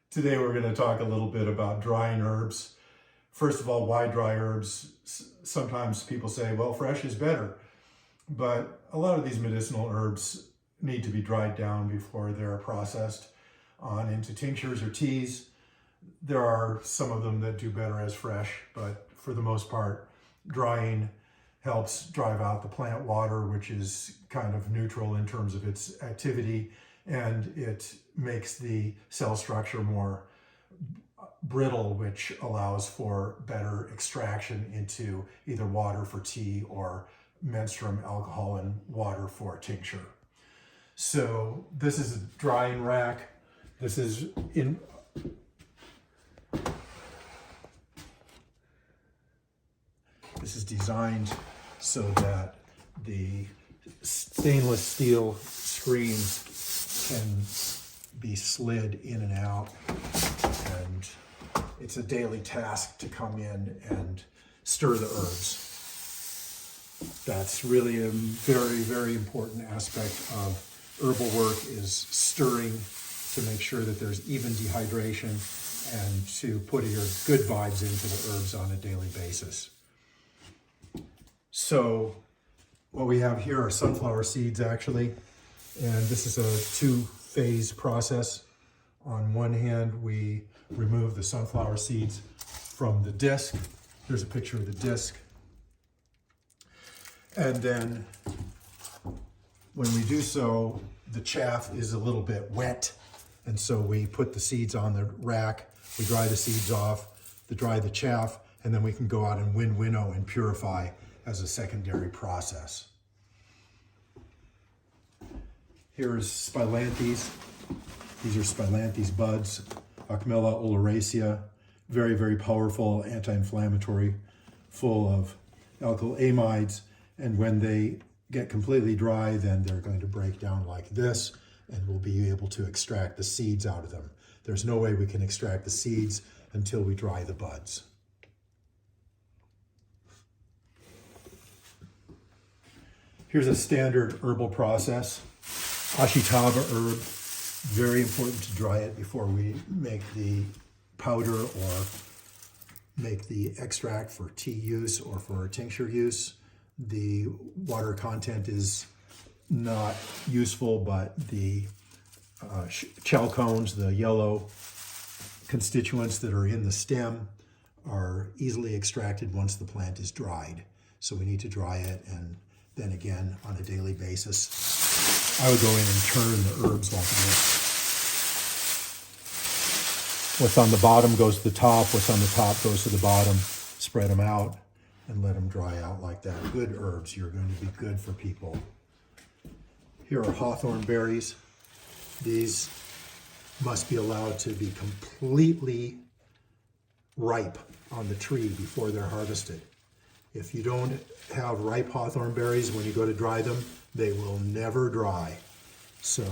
Today we're going to talk a little bit about drying herbs. First of all, why dry herbs? Sometimes people say, well, fresh is better. But a lot of these medicinal herbs need to be dried down before they're processed on into tinctures or teas. There are some of them that do better as fresh, but for the most part, drying helps drive out the plant water, which is kind of neutral in terms of its activity, and it makes the cell structure more brittle, which allows for better extraction into either water for tea or menstruum alcohol and water for tincture. So this is a drying rack. This is designed so that the stainless steel screens can be slid in and out, and it's a daily task to come in and stir the herbs. That's really a very, very important aspect of herbal work, is stirring to make sure that there's even dehydration and to put your good vibes into the herbs on a daily basis. So what we have here are sunflower seeds, actually, and this is a two-phase process. On one hand, we remove the sunflower seeds from the disc. Here's a picture of the disc. And then when we do so, the chaff is a little bit wet, and so we put the seeds on the rack, we dry the seeds off, dry the chaff, and then we can go out and winnow and purify as a secondary process. Here's Spilanthes. These are Spilanthes buds, Acmella oleracea, very, very powerful anti-inflammatory, full of alkyl amides, and when they get completely dry, then they're going to break down like this, and we'll be able to extract the seeds out of them. There's no way we can extract the seeds until we dry the buds. Here's a standard herbal process. Ashitaba herb, very important to dry it before we make the powder or make the extract for tea use or for tincture use. The water content is not useful, but the chalcones, the yellow constituents that are in the stem, are easily extracted once the plant is dried. So we need to dry it, and then again on a daily basis. I would go in and turn the herbs like this. What's on the bottom goes to the top, what's on the top goes to the bottom. Spread them out and let them dry out like that. Good herbs, you're going to be good for people. Here are hawthorn berries. These must be allowed to be completely ripe on the tree before they're harvested. If you don't have ripe hawthorn berries, when you go to dry them, they will never dry. So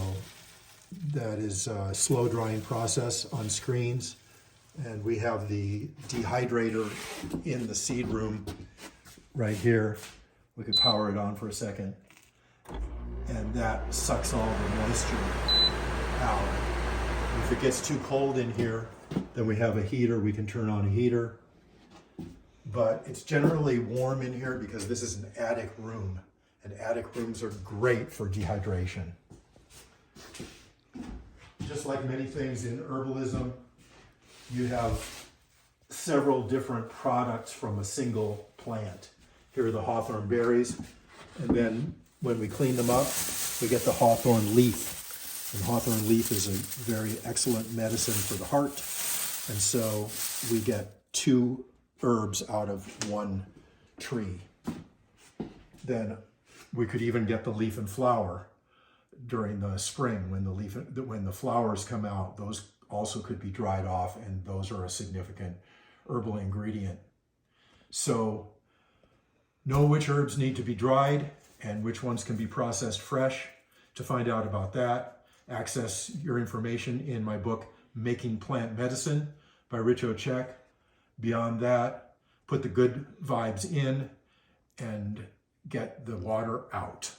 that is a slow drying process on screens. And we have the dehydrator in the seed room right here. We could power it on for a second. And that sucks all the moisture out. If it gets too cold in here, then we have a heater. We can turn on a heater. But it's generally warm in here because this is an attic room, and attic rooms are great for dehydration. Just like many things in herbalism, you have several different products from a single plant. Here are the hawthorn berries, and then when we clean them up, we get the hawthorn leaf. And hawthorn leaf is a very excellent medicine for the heart, and so we get two herbs out of one tree. Then we could even get the leaf and flower during the spring when the flowers come out. Those also could be dried off, and those are a significant herbal ingredient. So know which herbs need to be dried and which ones can be processed fresh. To find out about that, access your information in my book, Making Plant Medicine by Rich Ochek. Beyond that, put the good vibes in and get the water out.